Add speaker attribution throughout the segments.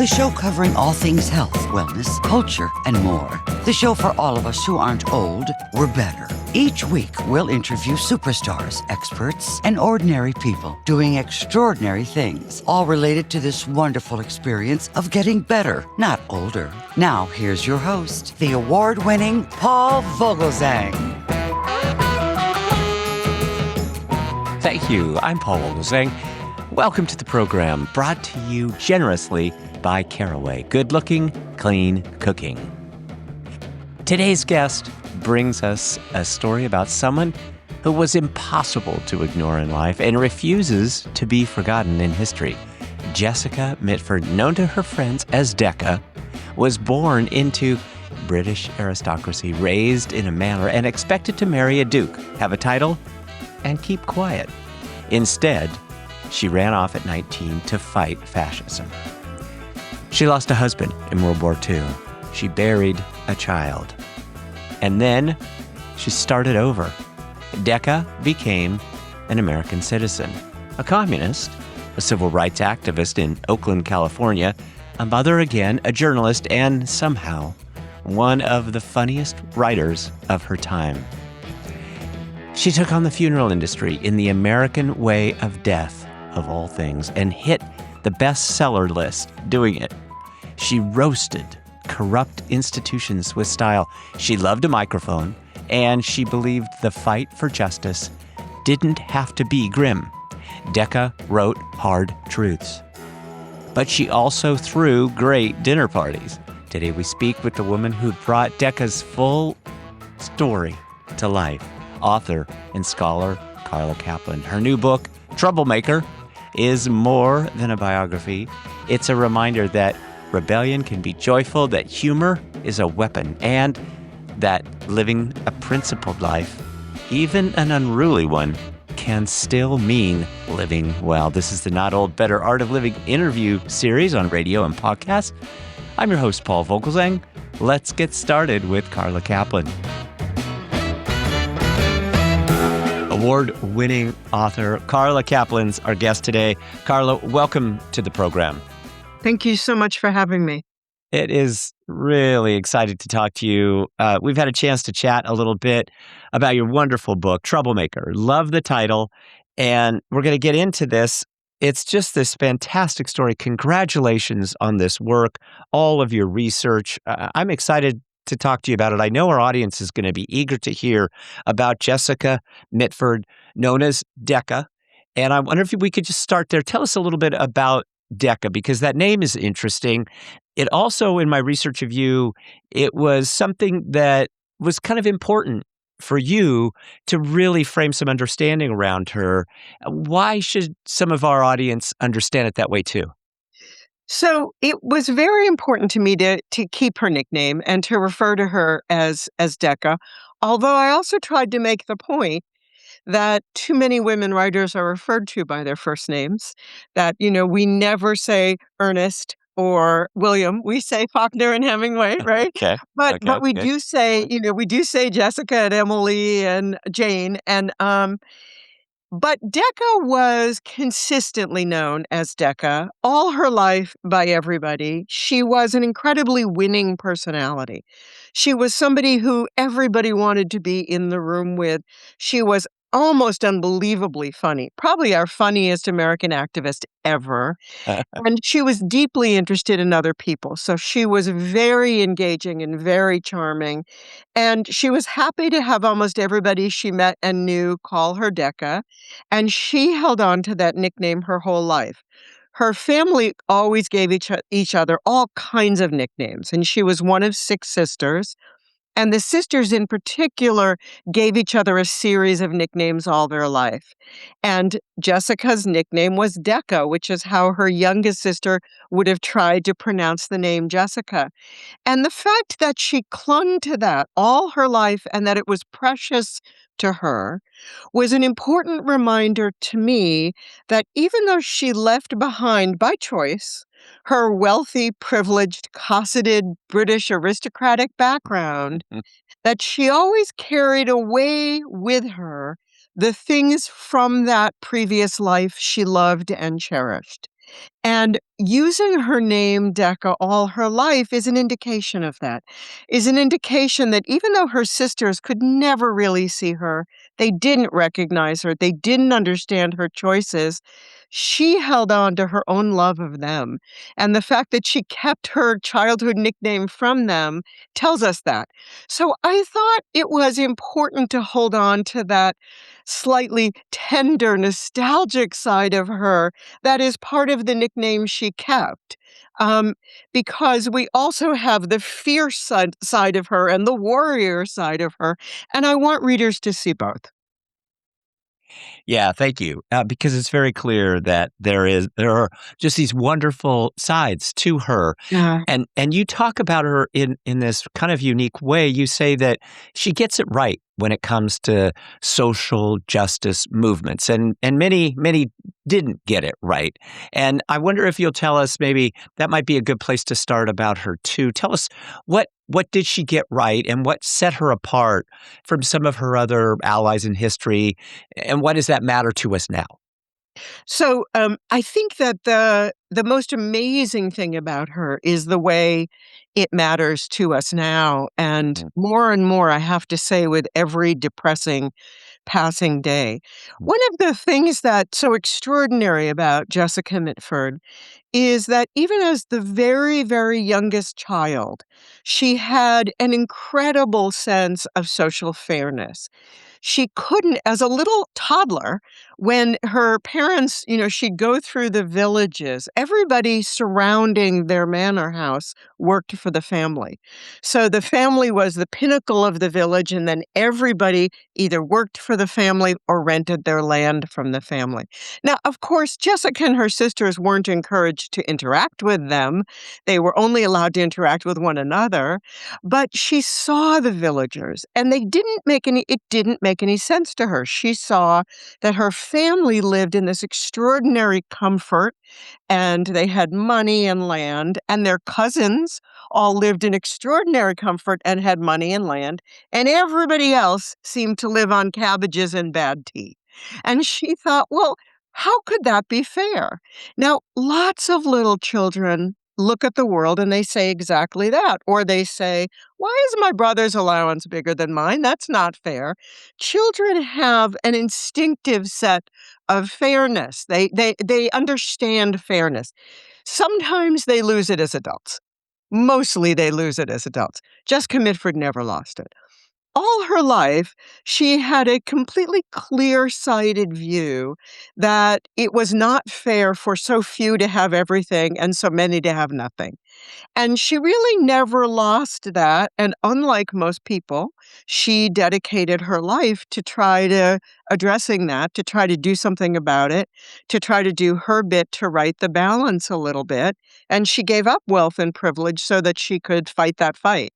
Speaker 1: The show covering all things health, wellness, culture, and more. The show for all of us who aren't old, we're better. Each week, we'll interview superstars, experts, and ordinary people doing extraordinary things, all related to this wonderful experience of getting better, not older. Now, here's your host, the award-winning Paul Vogelzang.
Speaker 2: Thank you. I'm Paul Vogelzang. Welcome to the program, brought to you generously by Caraway. Good-looking, clean cooking. Today's guest brings us a story about someone who was impossible to ignore in life and refuses to be forgotten in history. Jessica Mitford, known to her friends as Decca, was born into British aristocracy, raised in a manor, and expected to marry a duke, have a title, and keep quiet. Instead, she ran off at 19 to fight fascism. She lost a husband in World War II. She buried a child. And then she started over. Decca became an American citizen, a communist, a civil rights activist in Oakland, California, a mother again, a journalist, and somehow one of the funniest writers of her time. She took on the funeral industry in the American way of death, of all things, and hit the bestseller list doing it. She roasted corrupt institutions with style. She loved a microphone, and she believed the fight for justice didn't have to be grim. Decca wrote hard truths. But she also threw great dinner parties. Today we speak with the woman who brought Decca's full story to life, author and scholar Carla Kaplan. Her new book, Troublemaker, is more than a biography. It's a reminder that rebellion can be joyful, that humor is a weapon, and that living a principled life, even an unruly one, can still mean living well. This is the Not Old, Better Art of Living interview series on radio and podcast. I'm your host, Paul Vogelzang. Let's get started with Carla Kaplan. Award-winning author Carla Kaplan's our guest today. Carla, welcome to the program.
Speaker 3: Thank you so much for having me.
Speaker 2: It is really exciting to talk to you. We've had a chance to chat a little bit about your wonderful book, Troublemaker. Love the title, and we're going to get into this. It's just this fantastic story. Congratulations on this work, all of your research. I'm excited to talk to you about it. I know our audience is going to be eager to hear about Jessica Mitford, known as Decca. And I wonder if we could just start there. Tell us a little bit about Decca, because that name is interesting. It also, in my research of you, it was something that was kind of important for you to really frame some understanding around her. Why should some of our audience understand it that way too?
Speaker 3: So it was very important to me to keep her nickname and to refer to her as Decca, although I also tried to make the point that too many women writers are referred to by their first names, that, we never say Ernest or William. We say Faulkner and Hemingway, right?
Speaker 2: Okay.
Speaker 3: But
Speaker 2: Okay.
Speaker 3: we do say, we do say Jessica and Emily and Jane. But Decca was consistently known as Decca all her life by everybody. She was an incredibly winning personality. She was somebody who everybody wanted to be in the room with. She was almost unbelievably funny, probably our funniest American activist ever. And she was deeply interested in other people. So she was very engaging and very charming. And she was happy to have almost everybody she met and knew call her Decca. And she held on to that nickname her whole life. Her family always gave each other all kinds of nicknames. And she was one of 6 sisters. And the sisters in particular gave each other a series of nicknames all their life. And Jessica's nickname was Decca, which is how her youngest sister would have tried to pronounce the name Jessica. And the fact that she clung to that all her life and that it was precious to her was an important reminder to me that even though she left behind by choice her wealthy, privileged, cosseted British aristocratic background, that she always carried away with her the things from that previous life she loved and cherished. And using her name, Decca, all her life is an indication of that, is an indication that even though her sisters could never really see her, they didn't recognize her, they didn't understand her choices, she held on to her own love of them. And the fact that she kept her childhood nickname from them tells us that. So I thought it was important to hold on to that slightly tender, nostalgic side of her that is part of the nickname she kept. Um, because we also have the fierce side of her and the warrior side of her, and I want readers to see both.
Speaker 2: Yeah, thank you. Because it's very clear that there are just these wonderful sides to her,
Speaker 3: Yeah.
Speaker 2: and you talk about her in this kind of unique way. You say that she gets it right when it comes to social justice movements, and many didn't get it right. And I wonder if you'll tell us, maybe that might be a good place to start about her too. Tell us what did she get right, and what set her apart from some of her other allies in history, and why does that matter to us now?
Speaker 3: So, I think that the most amazing thing about her is the way it matters to us now, and more, I have to say, with every depressing passing day. One of the things that's so extraordinary about Jessica Mitford is that even as the very, very youngest child, she had an incredible sense of social fairness. She couldn't as a little toddler, when her parents, she'd go through the villages, everybody surrounding their manor house worked for the family. So the family was the pinnacle of the village, and then everybody either worked for the family or rented their land from the family. Now, of course, Jessica and her sisters weren't encouraged to interact with them. They were only allowed to interact with one another. But she saw the villagers, and it didn't make any sense to her. She saw that her family lived in this extraordinary comfort, and they had money and land, and their cousins all lived in extraordinary comfort and had money and land, and everybody else seemed to live on cabbages and bad tea. And she thought, well, how could that be fair? Now, lots of little children look at the world and they say exactly that. Or they say, why is my brother's allowance bigger than mine? That's not fair. Children have an instinctive set of fairness. They understand fairness. Sometimes they lose it as adults. Mostly they lose it as adults. Jessica Mitford never lost it. All her life, she had a completely clear-sighted view that it was not fair for so few to have everything and so many to have nothing. And she really never lost that, and unlike most people, she dedicated her life to try to addressing that, to try to do something about it, to try to do her bit to right the balance a little bit, and she gave up wealth and privilege so that she could fight that fight.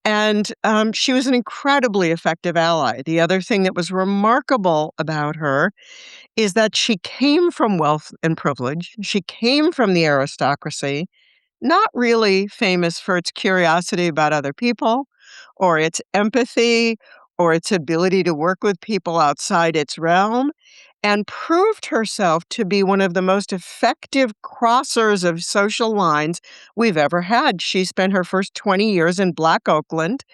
Speaker 3: And, she was an incredibly effective ally. The other thing that was remarkable about her is that she came from wealth and privilege. She came from the aristocracy, not really famous for its curiosity about other people, or its empathy, or its ability to work with people outside its realm, and proved herself to be one of the most effective crossers of social lines we've ever had. She spent her first 20 years in Black Oakland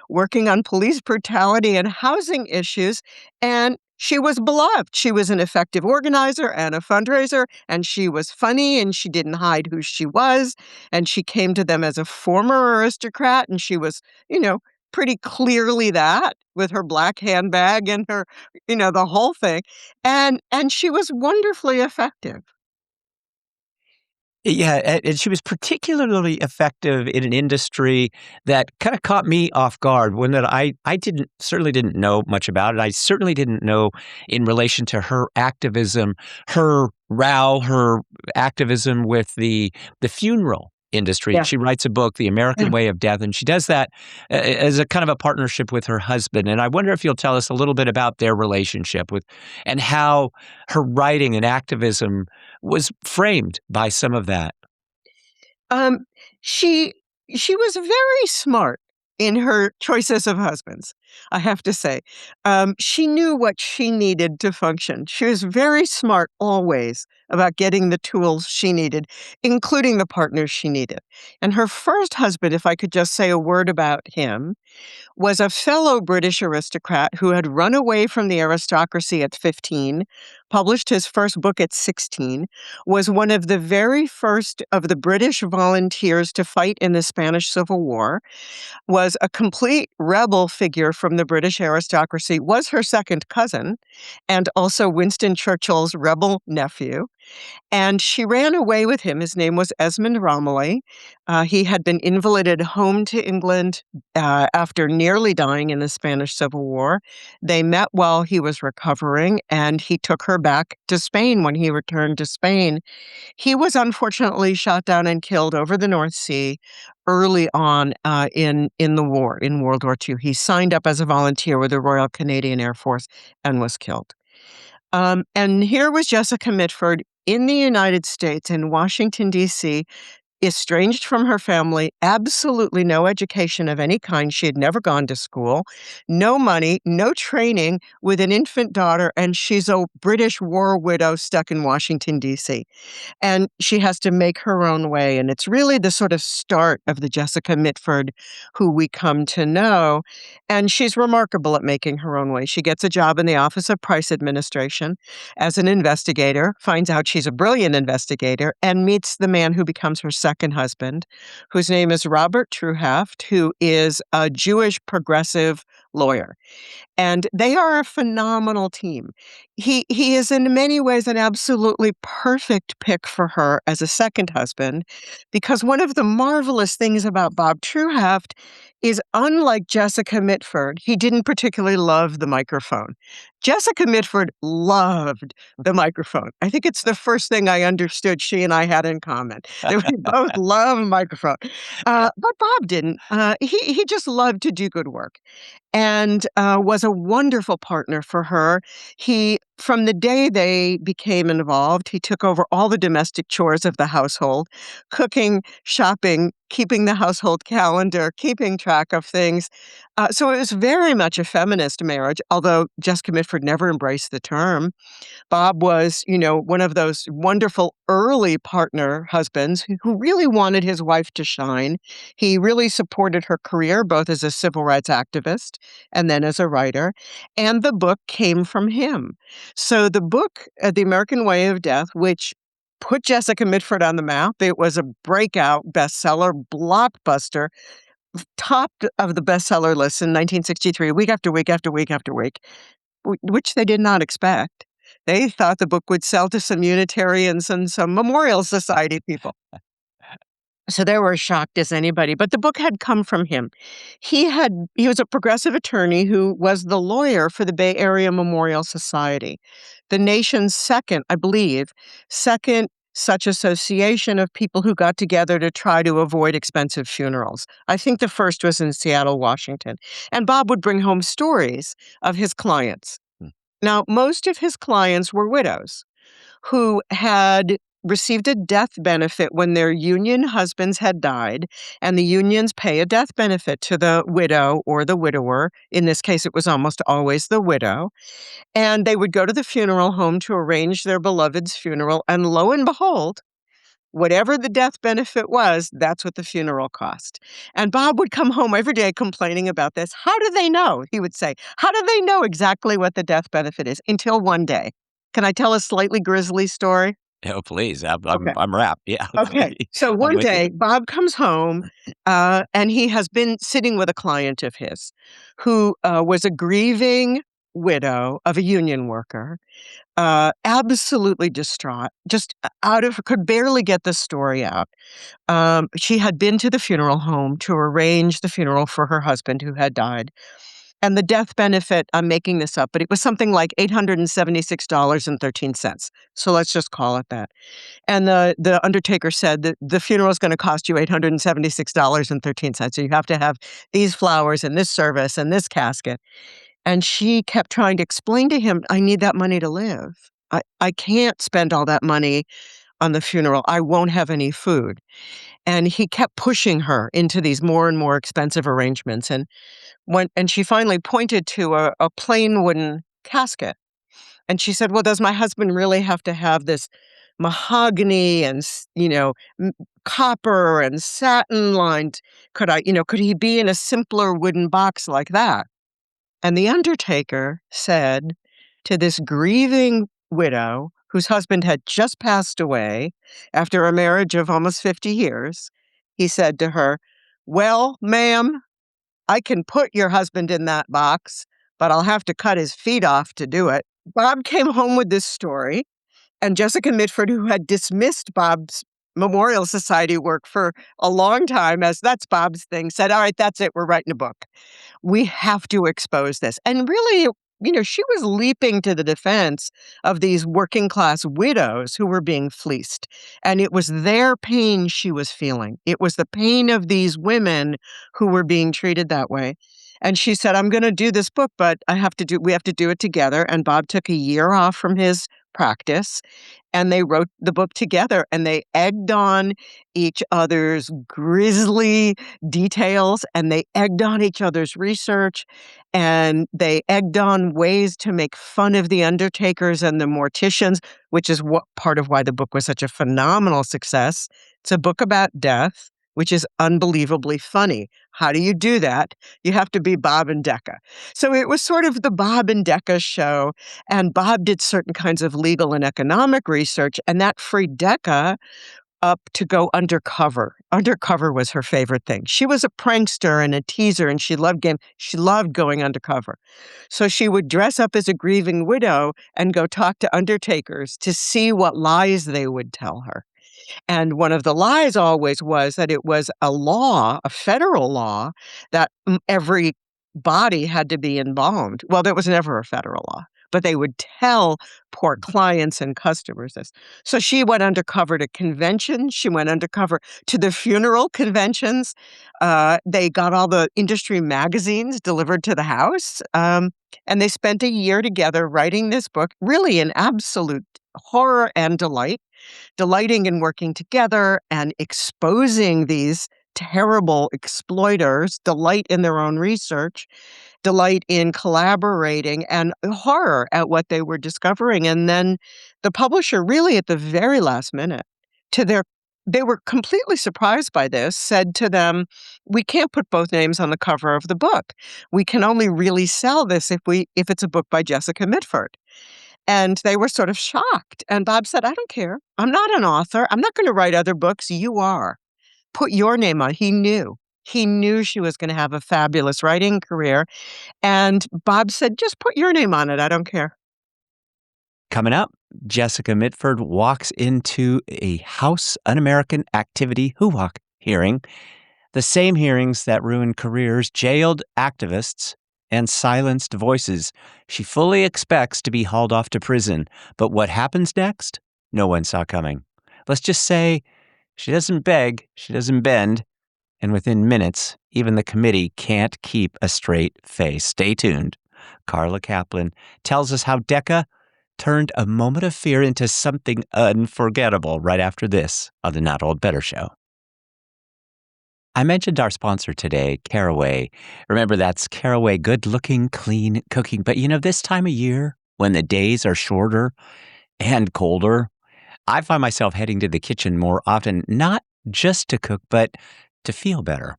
Speaker 3: working on police brutality and housing issues, and she was beloved. She was an effective organizer and a fundraiser, and she was funny, and she didn't hide who she was, and she came to them as a former aristocrat, and she was, you know, pretty clearly that with her black handbag and her, the whole thing, and she was wonderfully effective.
Speaker 2: Yeah, and she was particularly effective in an industry that kinda caught me off guard, one that I didn't certainly didn't know much about it. I certainly didn't know in relation to her activism, her row, her activism with the funeral industry.
Speaker 3: Yeah.
Speaker 2: She writes a book, The American
Speaker 3: Yeah.
Speaker 2: Way of Death, and she does that as a kind of a partnership with her husband, and I wonder if you'll tell us a little bit about their relationship with and how her writing and activism was framed by some of that.
Speaker 3: Um, she she was very smart in her choices of husbands. I have to say. She knew what she needed to function. She was very smart always about getting the tools she needed, including the partners she needed. And her first husband, if I could just say a word about him, was a fellow British aristocrat who had run away from the aristocracy at 15, published his first book at 16, was one of the very first of the British volunteers to fight in the Spanish Civil War, was a complete rebel figure from the British aristocracy, was her second cousin, and also Winston Churchill's rebel nephew. And she ran away with him. His name was Esmond Romilly. He had been invalided home to England after nearly dying in the Spanish Civil War. They met while he was recovering, and he took her back to Spain when he returned to Spain. He was unfortunately shot down and killed over the North Sea early on in the war, in World War II. He signed up as a volunteer with the Royal Canadian Air Force and was killed. And here was Jessica Mitford in the United States, in Washington, D.C., estranged from her family, absolutely no education of any kind. She had never gone to school, no money, no training, with an infant daughter, and she's a British war widow stuck in Washington, D.C. And she has to make her own way. And it's really the sort of start of the Jessica Mitford who we come to know. And she's remarkable at making her own way. She gets a job in the Office of Price Administration as an investigator, finds out she's a brilliant investigator, and meets the man who becomes her second husband, whose name is Robert Truhaft, who is a Jewish progressive lawyer. And they are a phenomenal team. He is in many ways an absolutely perfect pick for her as a second husband, because one of the marvelous things about Bob Truhaft is, unlike Jessica Mitford, he didn't particularly love the microphone. Jessica Mitford loved the microphone. I think it's the first thing I understood she and I had in common, that we both love a microphone. But Bob didn't. He just loved to do good work, and was a wonderful partner for her. From the day they became involved, he took over all the domestic chores of the household, cooking, shopping, keeping the household calendar, keeping track of things. So it was very much a feminist marriage, although Jessica Mitford never embraced the term. Bob was, one of those wonderful early partner husbands who really wanted his wife to shine. He really supported her career, both as a civil rights activist and then as a writer. And the book came from him. So the book, The American Way of Death, which put Jessica Mitford on the map, it was a breakout bestseller, blockbuster, topped of the bestseller list in 1963, week after week after week after week, which they did not expect. They thought the book would sell to some Unitarians and some Memorial Society people. So they were as shocked as anybody. But the book had come from him. He was a progressive attorney who was the lawyer for the Bay Area Memorial Society, the nation's second such association of people who got together to try to avoid expensive funerals. I think the first was in Seattle, Washington. And Bob would bring home stories of his clients. Now, most of his clients were widows who had received a death benefit when their union husbands had died, and the unions pay a death benefit to the widow or the widower. In this case, it was almost always the widow. And they would go to the funeral home to arrange their beloved's funeral, and lo and behold, whatever the death benefit was, that's what the funeral cost. And Bob would come home every day complaining about this. How do they know? He would say, how do they know exactly what the death benefit is? Until one day. Can I tell a slightly grisly story?
Speaker 2: Oh, please. I'm
Speaker 3: Okay.
Speaker 2: wrapped. Yeah.
Speaker 3: Okay. So
Speaker 2: I'm
Speaker 3: one
Speaker 2: with you.
Speaker 3: day, Bob comes home, and he has been sitting with a client of his who was a grieving widow of a union worker, absolutely distraught, just could barely get the story out. She had been to the funeral home to arrange the funeral for her husband who had died. And the death benefit, I'm making this up, but it was something like $876.13. So let's just call it that. And the undertaker said that the funeral is going to cost you $876.13. So you have to have these flowers and this service and this casket. And she kept trying to explain to him, I need that money to live. I can't spend all that money on the funeral. I won't have any food. And he kept pushing her into these more and more expensive arrangements. And and she finally pointed to a plain wooden casket. And she said, "Well, does my husband really have to have this mahogany and, copper and satin lined? Could he be in a simpler wooden box like that?" And the undertaker said to this grieving widow whose husband had just passed away after a marriage of almost 50 years, he said to her, "Well, ma'am, I can put your husband in that box, but I'll have to cut his feet off to do it." Bob came home with this story, and Jessica Mitford, who had dismissed Bob's Memorial Society work for a long time as that's Bob's thing, said, "All right, that's it. We're writing a book. We have to expose this." And really, she was leaping to the defense of these working class widows who were being fleeced. And it was their pain she was feeling. It was the pain of these women who were being treated that way. And she said, "I'm going to do this book, but we have to do it together." And Bob took a year off from his practice, and they wrote the book together, and they egged on each other's grisly details, and they egged on each other's research, and they egged on ways to make fun of the undertakers and the morticians, which is what part of why the book was such a phenomenal success. It's a book about death, which is unbelievably funny. How do you do that? You have to be Bob and Decca. So it was sort of the Bob and Decca show, and Bob did certain kinds of legal and economic research, and that freed Decca up to go undercover. Undercover was her favorite thing. She was a prankster and a teaser, and she loved going undercover. So she would dress up as a grieving widow and go talk to undertakers to see what lies they would tell her. And one of the lies always was that it was a law, a federal law, that every body had to be embalmed. Well, there was never a federal law, but they would tell poor clients and customers this. So she went undercover to conventions. She went undercover to the funeral conventions. They got all the industry magazines delivered to the house. And they spent a year together writing this book, really in absolute horror and delighting in working together and exposing these terrible exploiters, delight in their own research, delight in collaborating, and horror at what they were discovering. And then the publisher, really at the very last minute, they were completely surprised by this, said to them, "We can't put both names on the cover of the book. We can only really sell this if it's a book by Jessica Mitford." And they were sort of shocked. And Bob said, "I don't care. I'm not an author. I'm not going to write other books. You are. Put your name on." He knew. He knew she was going to have a fabulous writing career. And Bob said, "Just put your name on it. I don't care."
Speaker 2: Coming up, Jessica Mitford walks into a House Un-American Activity HUAC hearing, the same hearings that ruined careers, jailed activists, and silenced voices. She fully expects to be hauled off to prison, but what happens next, no one saw coming. Let's just say she doesn't beg, she doesn't bend, and within minutes, even the committee can't keep a straight face. Stay tuned. Carla Kaplan tells us how Decca turned a moment of fear into something unforgettable right after this on the Not Old Better Show. I mentioned our sponsor today, Caraway. Remember, that's Caraway, good-looking, clean cooking. But this time of year, when the days are shorter and colder, I find myself heading to the kitchen more often, not just to cook, but to feel better.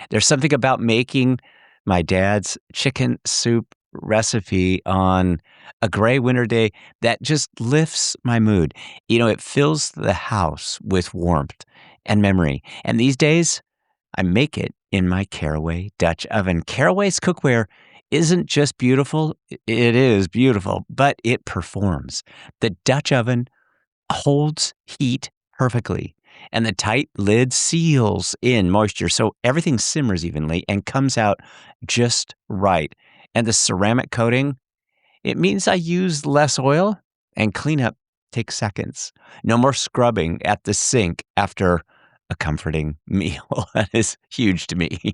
Speaker 2: There's something about making my dad's chicken soup recipe on a gray winter day that just lifts my mood. It fills the house with warmth and memory. And these days, I make it in my Caraway Dutch oven. Caraway's cookware isn't just beautiful, it is beautiful, but it performs. The Dutch oven holds heat perfectly, and the tight lid seals in moisture so everything simmers evenly and comes out just right. And the ceramic coating, it means I use less oil and cleanup takes seconds. No more scrubbing at the sink after a comforting meal. That is huge to me.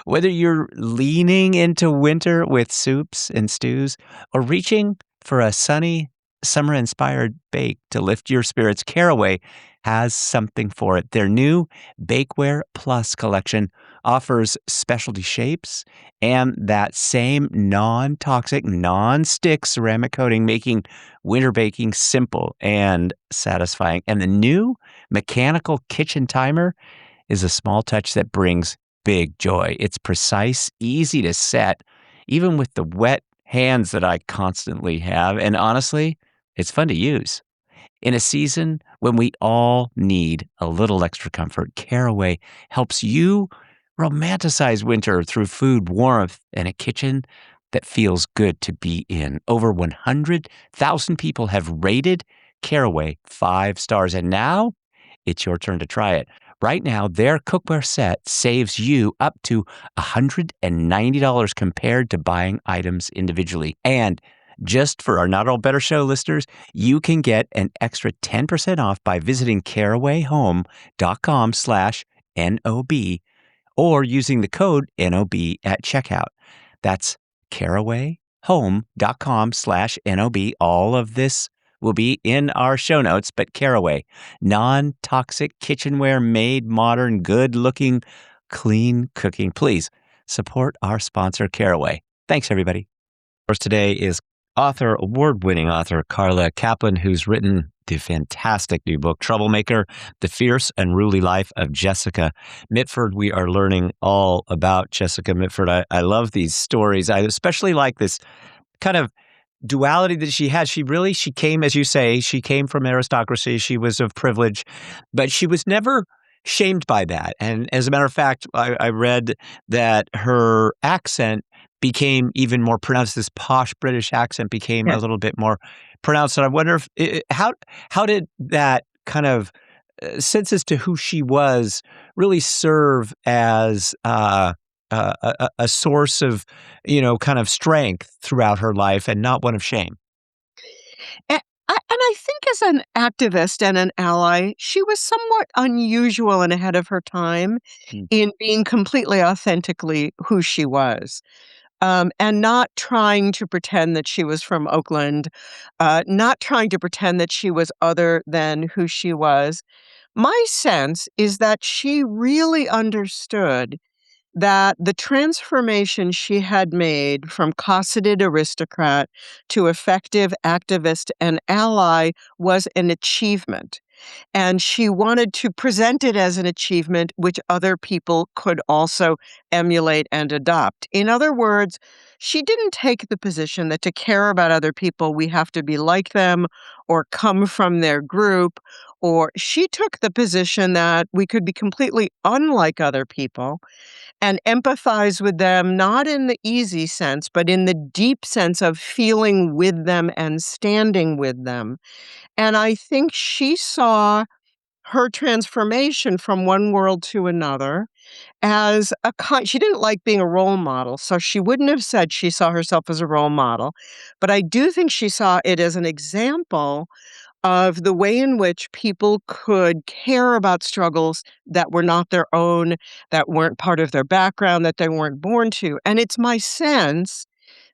Speaker 2: Whether you're leaning into winter with soups and stews or reaching for a sunny, summer-inspired bake to lift your spirits, Caraway has something for it. Their new Bakeware Plus collection offers specialty shapes and that same non-toxic, non-stick ceramic coating, making winter baking simple and satisfying. And the new mechanical kitchen timer is a small touch that brings big joy. It's precise, easy to set, even with the wet hands that I constantly have. And honestly, it's fun to use. In a season when we all need a little extra comfort, Caraway helps you romanticize winter through food, warmth, and a kitchen that feels good to be in. Over 100,000 people have rated Caraway 5 stars, and now it's your turn to try it. Right now, their cookware set saves you up to $190 compared to buying items individually. And just for our Not All Better Show listeners, you can get an extra 10% off by visiting carawayhome.com/NOB or using the code NOB at checkout. That's carawayhome.com/NOB. All of this will be in our show notes, but Caraway, non-toxic kitchenware made modern, good-looking, clean cooking. Please support our sponsor, Caraway. Thanks, everybody. First today is award-winning author Carla Kaplan, who's written the fantastic new book, Troublemaker, The Fierce and Unruly Life of Jessica Mitford. We are learning all about Jessica Mitford. I love these stories. I especially like this kind of duality that she had. She came, as you say, she came from aristocracy. She was of privilege, but she was never shamed by that. And as a matter of fact, I read that her accent became even more pronounced. This posh British accent became a little bit more pronounced. And I wonder if how did that kind of sense as to who she was really serve as a source of, kind of strength throughout her life and not one of shame.
Speaker 3: And I think as an activist and an ally, she was somewhat unusual and ahead of her time in being completely authentically who she was. And not trying to pretend that she was from Oakland, not trying to pretend that she was other than who she was. My sense is that she really understood that the transformation she had made from cosseted aristocrat to effective activist and ally was an achievement. And she wanted to present it as an achievement which other people could also emulate and adopt. In other words, she didn't take the position that to care about other people, we have to be like them or come from their group, or she took the position that we could be completely unlike other people and empathize with them, not in the easy sense, but in the deep sense of feeling with them and standing with them. And I think she saw her transformation from one world to another as she didn't like being a role model, so she wouldn't have said she saw herself as a role model. But I do think she saw it as an example of the way in which people could care about struggles that were not their own, that weren't part of their background, that they weren't born to. And it's my sense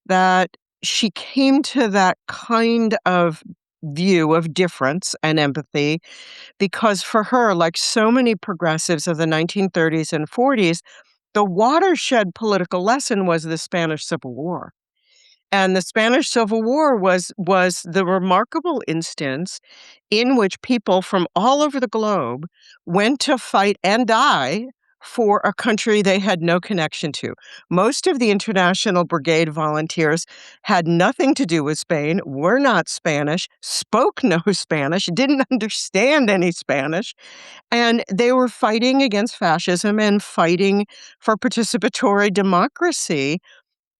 Speaker 3: that she came to that kind of view of difference and empathy because for her, like so many progressives of the 1930s and 40s, the watershed political lesson was the Spanish Civil War. And the Spanish Civil War was the remarkable instance in which people from all over the globe went to fight and die for a country they had no connection to. Most of the International Brigade volunteers had nothing to do with Spain, were not Spanish, spoke no Spanish, didn't understand any Spanish, and they were fighting against fascism and fighting for participatory democracy.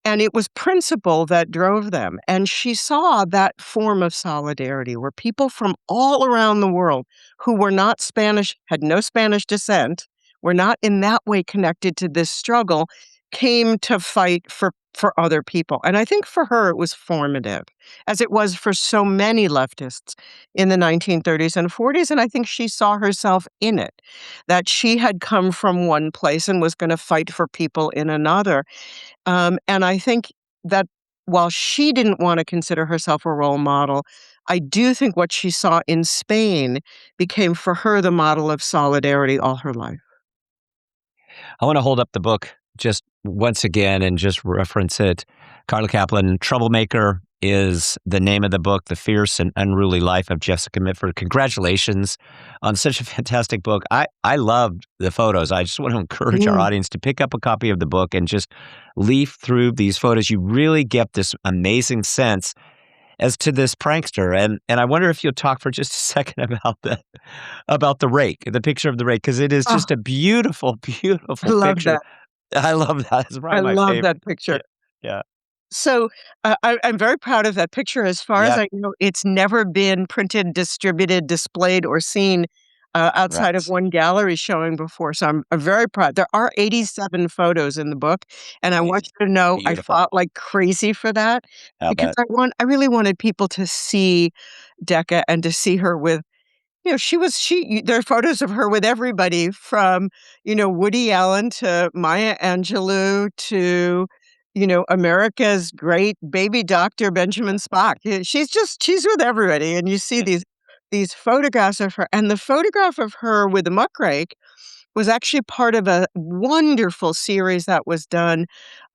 Speaker 3: And it was principle that drove them, and she saw that form of solidarity where people from all around the world who were not Spanish, had no Spanish descent, were not in that way connected to this struggle, came to fight for other people. And I think for her it was formative, as it was for so many leftists in the 1930s and 40s, and I think she saw herself in it, that she had come from one place and was gonna fight for people in another. And I think that while she didn't wanna consider herself a role model, I do think what she saw in Spain became for her the model of solidarity all her life.
Speaker 2: I want to hold up the book just once again and just reference it. Carla Kaplan, Troublemaker is the name of the book, The Fierce and Unruly Life of Jessica Mitford. Congratulations on such a fantastic book. I loved the photos. I just want to encourage our
Speaker 3: Mm,
Speaker 2: audience to pick up a copy of the book and just leaf through these photos. You really get this amazing sense as to this prankster. And I wonder if you'll talk for just a second about the rake, the picture of the rake, because it is
Speaker 3: oh,
Speaker 2: just a beautiful,
Speaker 3: I
Speaker 2: beautiful
Speaker 3: love
Speaker 2: picture.
Speaker 3: that.
Speaker 2: I love that. It's
Speaker 3: I
Speaker 2: probably my
Speaker 3: love
Speaker 2: favorite.
Speaker 3: that picture.
Speaker 2: Yeah, yeah,
Speaker 3: So, I'm very proud of that picture. As far as
Speaker 2: yeah.
Speaker 3: I know, it's never been printed, distributed, displayed, or seen, outside of
Speaker 2: Right.
Speaker 3: one gallery showing before, so I'm very proud. There are 87 photos in the book, and I want
Speaker 2: Amazing.
Speaker 3: you to know I
Speaker 2: Beautiful.
Speaker 3: fought like crazy for that
Speaker 2: How
Speaker 3: because
Speaker 2: about
Speaker 3: I really wanted people to see Decca and to see her with there are photos of her with everybody from, Woody Allen to Maya Angelou to, America's great baby doctor, Benjamin Spock. Yeah, she's with everybody, and you see these photographs of her, and the photograph of her with the muckrake was actually part of a wonderful series that was done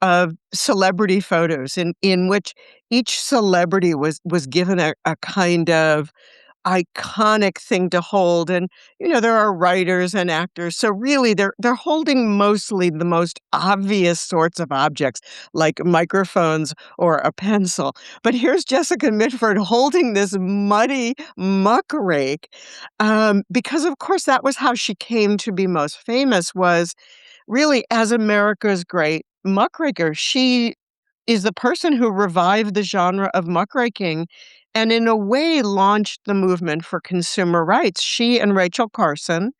Speaker 3: of celebrity photos in which each celebrity was given a kind of iconic thing to hold, and, there are writers and actors, so really they're holding mostly the most obvious sorts of objects, like microphones or a pencil, but here's Jessica Mitford holding this muddy muck rake, because, of course, that was how she came to be most famous was really as America's great muckraker. She is the person who revived the genre of muckraking and in a way launched the movement for consumer rights. She and Rachel Carson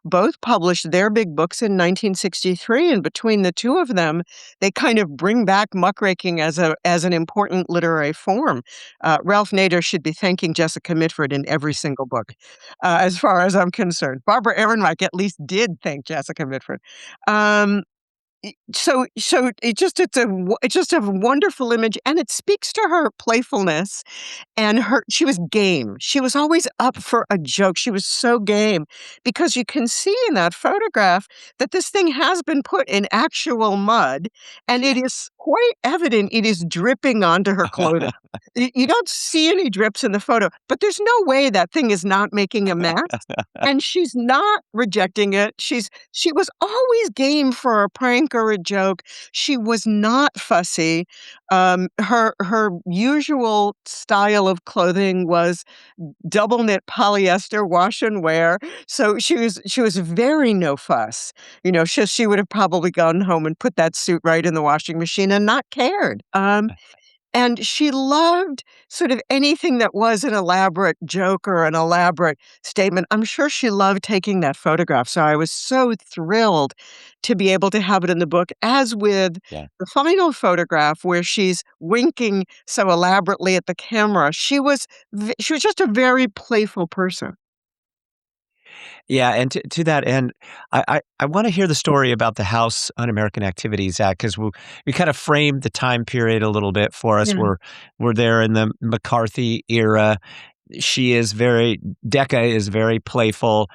Speaker 3: both published their big books in 1963, and between the two of them, they kind of bring back muckraking as an important literary form. Ralph Nader should be thanking Jessica Mitford in every single book, as far as I'm concerned. Barbara Ehrenreich at least did thank Jessica Mitford. Um, so it's just a wonderful image, and it speaks to her playfulness and she was game. She was always up for a joke. She was so game because you can see in that photograph that this thing has been put in actual mud, and it is quite evident it is dripping onto her clothing. You don't see any drips in the photo, but there's no way that thing is not making a mess, and she's not rejecting it. She was always game for a prank or a joke. She was not fussy. Her usual style of clothing was double knit polyester wash and wear, so she was very no fuss. She would have probably gone home and put that suit right in the washing machine and not cared. And she loved sort of anything that was an elaborate joke or an elaborate statement. I'm sure she loved taking that photograph, so I was so thrilled to be able to have it in the book, as with
Speaker 2: Yeah.
Speaker 3: the final photograph where she's winking so elaborately at the camera. She was just a very playful person.
Speaker 2: Yeah, and to that end, I wanna hear the story about the House Un-American Activities Act, 'cause we kind of framed the time period a little bit for us.
Speaker 3: Yeah,
Speaker 2: We're there in the McCarthy era. She is very Decca is very playful,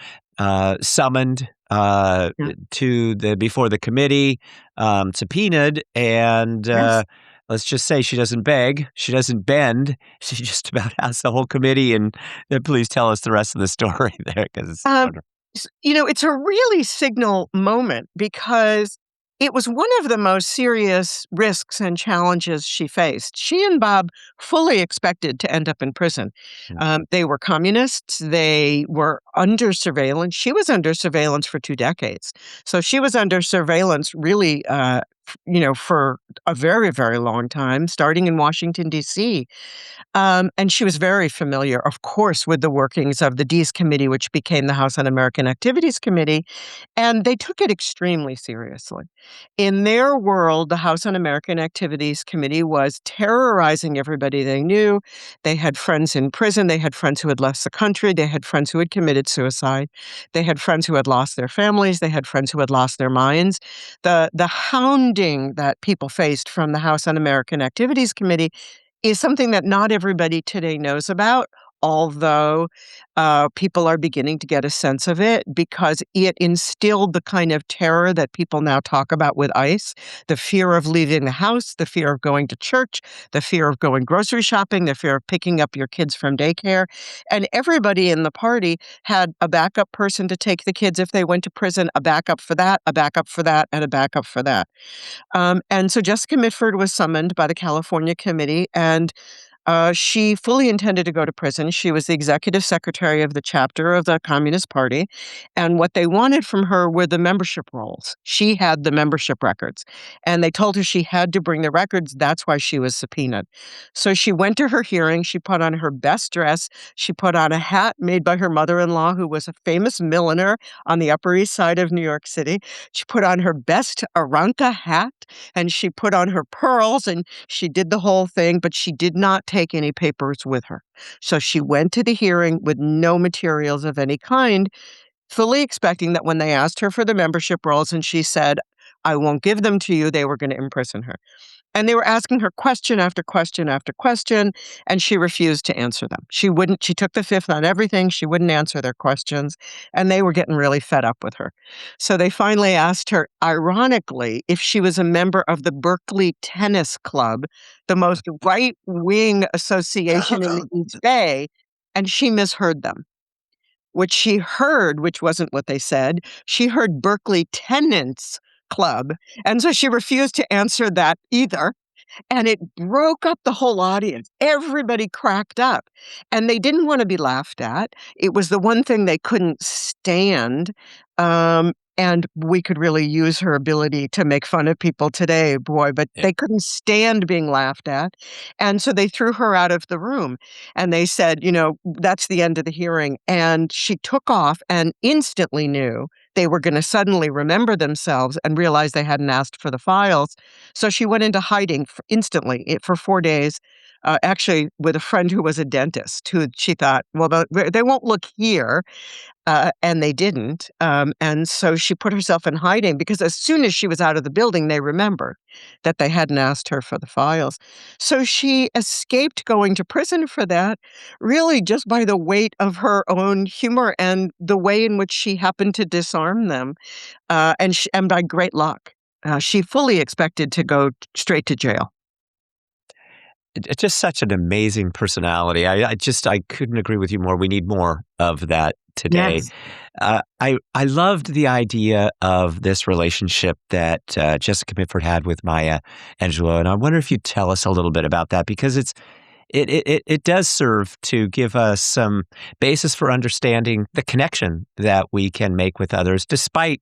Speaker 2: summoned,
Speaker 3: yeah.
Speaker 2: to the before the committee, subpoenaed, and,
Speaker 3: Yes.
Speaker 2: let's just say she doesn't beg, she doesn't bend, she just about asks the whole committee, and, please tell us the rest of the story there, 'cause it's
Speaker 3: Um,
Speaker 2: wonderful.
Speaker 3: it's a really signal moment because it was one of the most serious risks and challenges she faced. She and Bob fully expected to end up in prison.
Speaker 2: Mm,
Speaker 3: They were communists. They were under surveillance. She was under surveillance for 2 decades. So she was under surveillance really, for a very, very long time, starting in Washington, D.C. And she was very familiar, of course, with the workings of the Dees Committee, which became the House Un-American Activities Committee, and they took it extremely seriously. In their world, the House Un-American Activities Committee was terrorizing everybody they knew. They had friends in prison. They had friends who had left the country. They had friends who had committed suicide. They had friends who had lost their families. They had friends who had lost their minds. The hound funding that people faced from the House Un-American Activities Committee is something that not everybody today knows about, although people are beginning to get a sense of it because it instilled the kind of terror that people now talk about with ICE, the fear of leaving the house, the fear of going to church, the fear of going grocery shopping, the fear of picking up your kids from daycare. And everybody in the party had a backup person to take the kids if they went to prison, a backup for that, a backup for that, and a backup for that. And so Jessica Mitford was summoned by the California committee, and she fully intended to go to prison. She was the executive secretary of the chapter of the Communist Party, and what they wanted from her were the membership rolls. She had the membership records, and they told her she had to bring the records. That's why she was subpoenaed. So she went to her hearing. She put on her best dress. She put on a hat made by her mother-in-law, who was a famous milliner on the Upper East Side of New York City. She put on her best Aranka hat, and she put on her pearls, and she did the whole thing, but she did not take any papers with her. So she went to the hearing with no materials of any kind, fully expecting that when they asked her for the membership rolls and she said, "I won't give them to you," they were going to imprison her. And they were asking her question after question after question, and she refused to answer them. She took the fifth on everything. She wouldn't answer their questions, and they were getting really fed up with her. So they finally asked her, ironically, if she was a member of the Berkeley Tennis Club, the most right-wing association in the East Bay, and she misheard them. What she heard, which wasn't what they said, she heard Berkeley Tenants Club, and so she refused to answer that either, and it broke up the whole audience. Everybody cracked up, and they didn't wanna be laughed at. It was the one thing they couldn't stand, and we could really use her ability to make fun of people today, boy, but
Speaker 2: Yeah.
Speaker 3: they couldn't stand being laughed at, and so they threw her out of the room, and they said, "That's the end of the hearing," and she took off and instantly knew they were gonna suddenly remember themselves and realize they hadn't asked for the files, so she went into hiding instantly for 4 days, actually with a friend who was a dentist who she thought, "Well, they won't look here," and they didn't, and so she put herself in hiding because as soon as she was out of the building, they remembered that they hadn't asked her for the files. So she escaped going to prison for that, really just by the weight of her own humor and the way in which she happened to disarm them, and by great luck. She fully expected to go straight to jail.
Speaker 2: It's just such an amazing personality. I couldn't agree with you more. We need more of that today.
Speaker 3: Yes.
Speaker 2: I loved the idea of this relationship that Jessica Mitford had with Maya Angelou, and I wonder if you'd tell us a little bit about that because it does serve to give us some basis for understanding the connection that we can make with others despite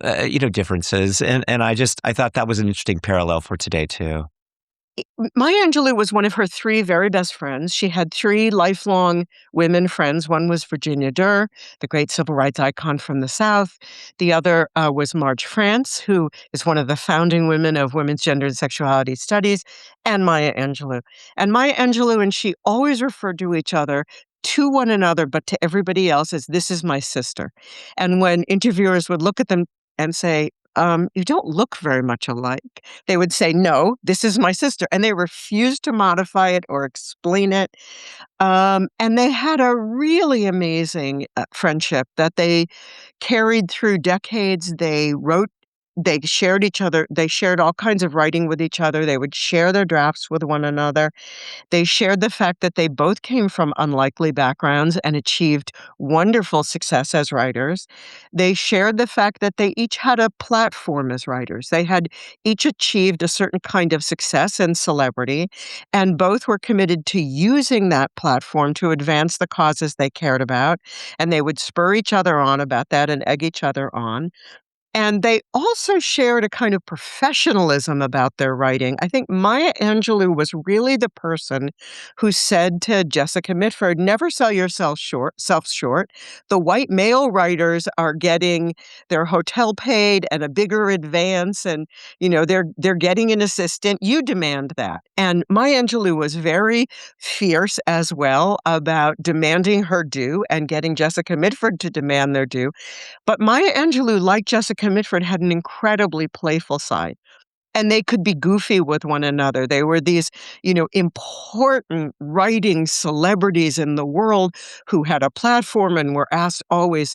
Speaker 2: differences. And I thought that was an interesting parallel for today too.
Speaker 3: Maya Angelou was one of her 3 very best friends. She had 3 lifelong women friends. One was Virginia Durr, the great civil rights icon from the South. The other was Marge France, who is one of the founding women of women's gender and sexuality studies, and Maya Angelou. And Maya Angelou and she always referred to each other, to one another, but to everybody else as, "This is my sister." And when interviewers would look at them and say, "You don't look very much alike," they would say, "No, this is my sister," and they refused to modify it or explain it. And they had a really amazing, friendship that they carried through decades. They shared all kinds of writing with each other. They would share their drafts with one another. They shared the fact that they both came from unlikely backgrounds and achieved wonderful success as writers. They shared the fact that they each had a platform as writers. They had each achieved a certain kind of success and celebrity, and both were committed to using that platform to advance the causes they cared about, and they would spur each other on about that and egg each other on. And they also shared a kind of professionalism about their writing. I think Maya Angelou was really the person who said to Jessica Mitford, "Never sell yourself self short. The white male writers are getting their hotel paid and a bigger advance, and they're getting an assistant. You demand that." And Maya Angelou was very fierce as well about demanding her due and getting Jessica Mitford to demand their due. But Maya Angelou, like Jessica Mitford, had an incredibly playful side. And they could be goofy with one another. They were these, important writing celebrities in the world who had a platform and were asked always,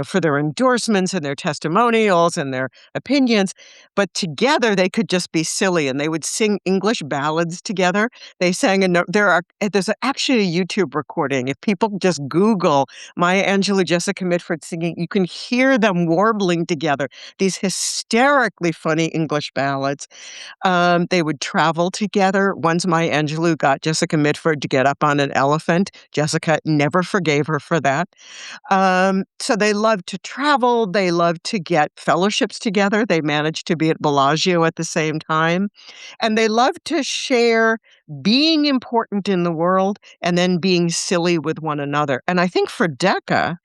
Speaker 3: for their endorsements and their testimonials and their opinions. But together they could just be silly and they would sing English ballads together. They sang there's actually a YouTube recording. If people just Google Maya Angelou, Jessica Mitford singing, you can hear them warbling together these hysterically funny English ballads. They would travel together. Once Maya Angelou got Jessica Mitford to get up on an elephant. Jessica never forgave her for that. So they loved to travel. They loved to get fellowships together. They managed to be at Bellagio at the same time. And they loved to share being important in the world and then being silly with one another. And I think for Decca,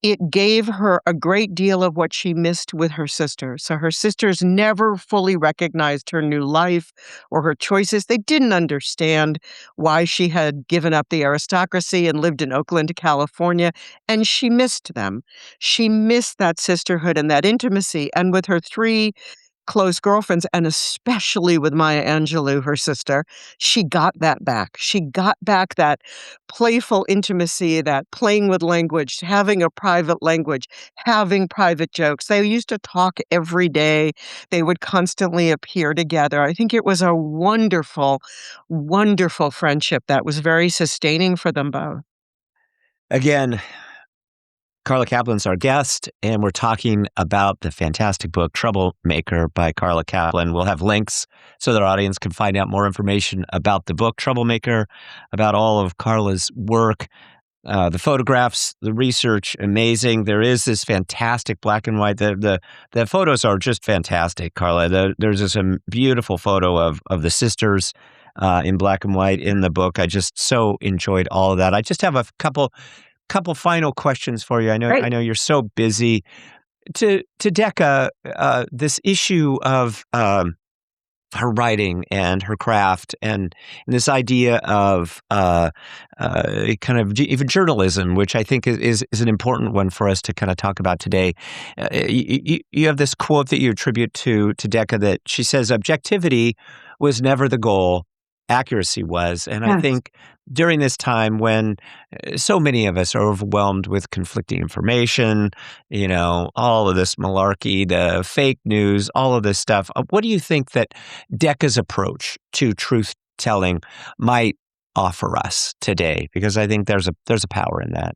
Speaker 3: it gave her a great deal of what she missed with her sister. So her sisters never fully recognized her new life or her choices. They didn't understand why she had given up the aristocracy and lived in Oakland, California, and she missed them. She missed that sisterhood and that intimacy. And with her three close girlfriends, and especially with Maya Angelou, her sister, she got that back. She got back that playful intimacy, that playing with language, having a private language, having private jokes. They used to talk every day. They would constantly appear together. I think it was a wonderful, wonderful friendship that was very sustaining for them both.
Speaker 2: Again, Carla Kaplan's our guest, and we're talking about the fantastic book Troublemaker by Carla Kaplan. We'll have links so that our audience can find out more information about the book Troublemaker, about all of Carla's work, the photographs, the research, amazing. There is this fantastic black and white. The photos are just fantastic, Carla. There's this beautiful photo of the sisters in black and white in the book. I just so enjoyed all of that. I just have a couple final questions for you.
Speaker 3: Great.
Speaker 2: I know you're so busy. To Decca, this issue of her writing and her craft and this idea of kind of even journalism, which I think is an important one for us to kind of talk about today. You have this quote that you attribute to Decca that she says, "Objectivity was never the goal. Accuracy was." And I
Speaker 3: Yes.
Speaker 2: think during this time when so many of us are overwhelmed with conflicting information, all of this malarkey, the fake news, all of this stuff, what do you think that Decca's approach to truth telling might offer us today? Because I think there's a power in that.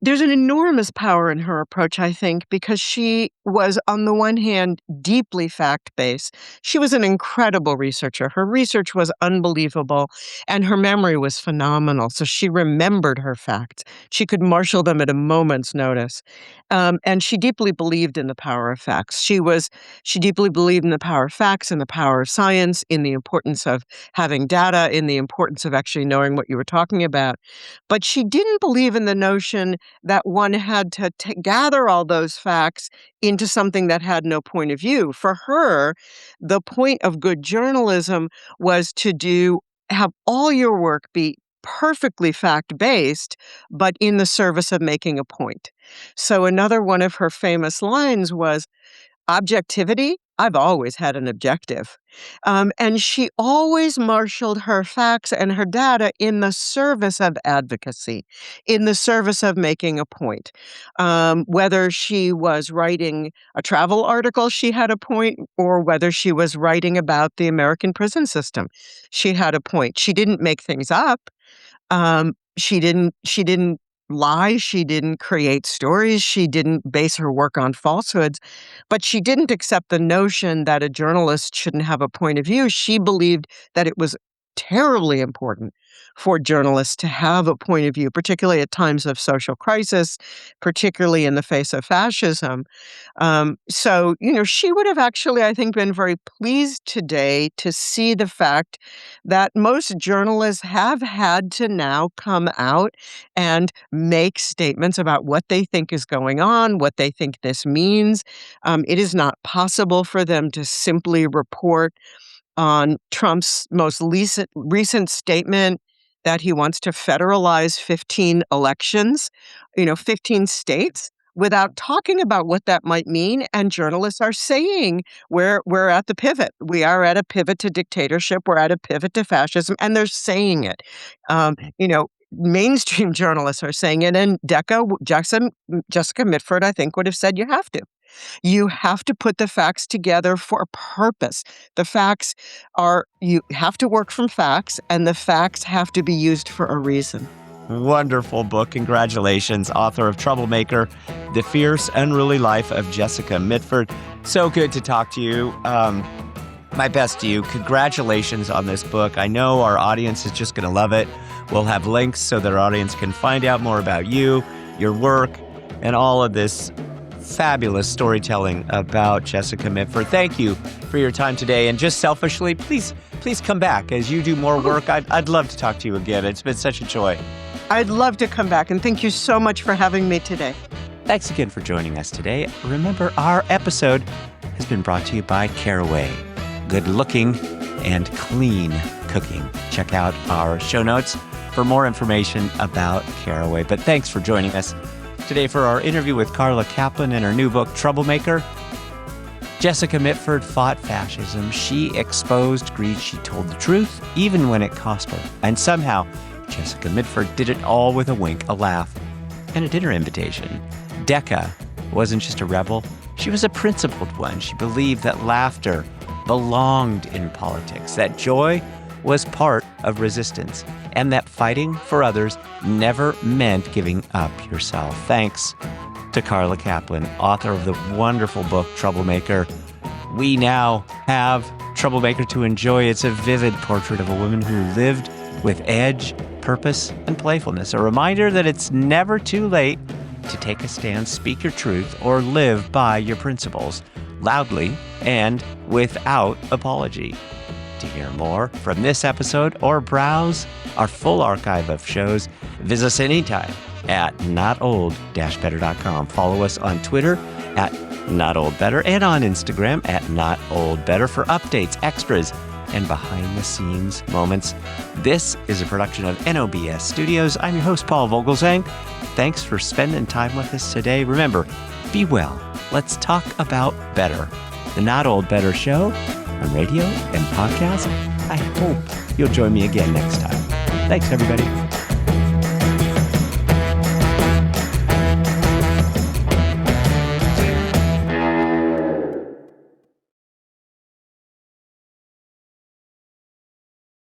Speaker 3: There's an enormous power in her approach, I think, because she was, on the one hand, deeply fact-based. She was an incredible researcher. Her research was unbelievable, and her memory was phenomenal. So she remembered her facts. She could marshal them at a moment's notice. And she deeply believed in the power of facts. She deeply believed in the power of facts and the power of science, in the importance of having data, in the importance of actually knowing what you were talking about. But she didn't believe in the notion that one had to gather all those facts into something that had no point of view. For her, the point of good journalism was to have all your work be perfectly fact-based, but in the service of making a point. So another one of her famous lines was, "Objectivity? I've always had an objective." And she always marshaled her facts and her data in the service of advocacy, in the service of making a point. Whether she was writing a travel article, she had a point, or whether she was writing about the American prison system, she had a point. She didn't make things up. She didn't lie, she didn't create stories, she didn't base her work on falsehoods, but she didn't accept the notion that a journalist shouldn't have a point of view. She believed that it was terribly important for journalists to have a point of view, particularly at times of social crisis, particularly in the face of fascism. So, she would have actually, I think, been very pleased today to see the fact that most journalists have had to now come out and make statements about what they think is going on, what they think this means. It is not possible for them to simply report on Trump's most recent statement that he wants to federalize 15 elections, 15 states, without talking about what that might mean. And journalists are saying we're at the pivot. We are at a pivot to dictatorship. We're at a pivot to fascism, and they're saying it. Mainstream journalists are saying it, and Jessica Mitford, I think, would have said you have to. You have to put the facts together for a purpose. You have to work from facts, and the facts have to be used for a reason.
Speaker 2: Wonderful book. Congratulations, author of Troublemaker, The Fierce, Unruly Life of Jessica Mitford. So good to talk to you. My best to you. Congratulations on this book. I know our audience is just going to love it. We'll have links so that our audience can find out more about you, your work, and all of this fabulous storytelling about Jessica Mitford. Thank you for your time today. And just selfishly, please come back as you do more work. I'd love to talk to you again. It's been such a joy.
Speaker 3: I'd love to come back, and thank you so much for having me today.
Speaker 2: Thanks again for joining us today. Remember, our episode has been brought to you by Caraway. Good looking and clean cooking. Check out our show notes for more information about Caraway. But thanks for joining us today for our interview with Carla Kaplan and her new book, Troublemaker. Jessica Mitford fought fascism. She exposed greed. She told the truth, even when it cost her. And somehow, Jessica Mitford did it all with a wink, a laugh, and a dinner invitation. Decca wasn't just a rebel. She was a principled one. She believed that laughter belonged in politics, that joy was part of resistance, and that fighting for others never meant giving up yourself. Thanks to Carla Kaplan, author of the wonderful book, Troublemaker. We now have Troublemaker to enjoy. It's a vivid portrait of a woman who lived with edge, purpose, and playfulness. A reminder that it's never too late to take a stand, speak your truth, or live by your principles, loudly and without apology. To hear more from this episode or browse our full archive of shows, visit us anytime at notold-better.com. Follow us on Twitter at notoldbetter and on Instagram at notoldbetter for updates, extras, and behind-the-scenes moments. This is a production of NOBS Studios. I'm your host, Paul Vogelzang. Thanks for spending time with us today. Remember, be well. Let's talk about better. The Not Old Better Show on radio and podcast. I hope you'll join me again next time. Thanks, everybody.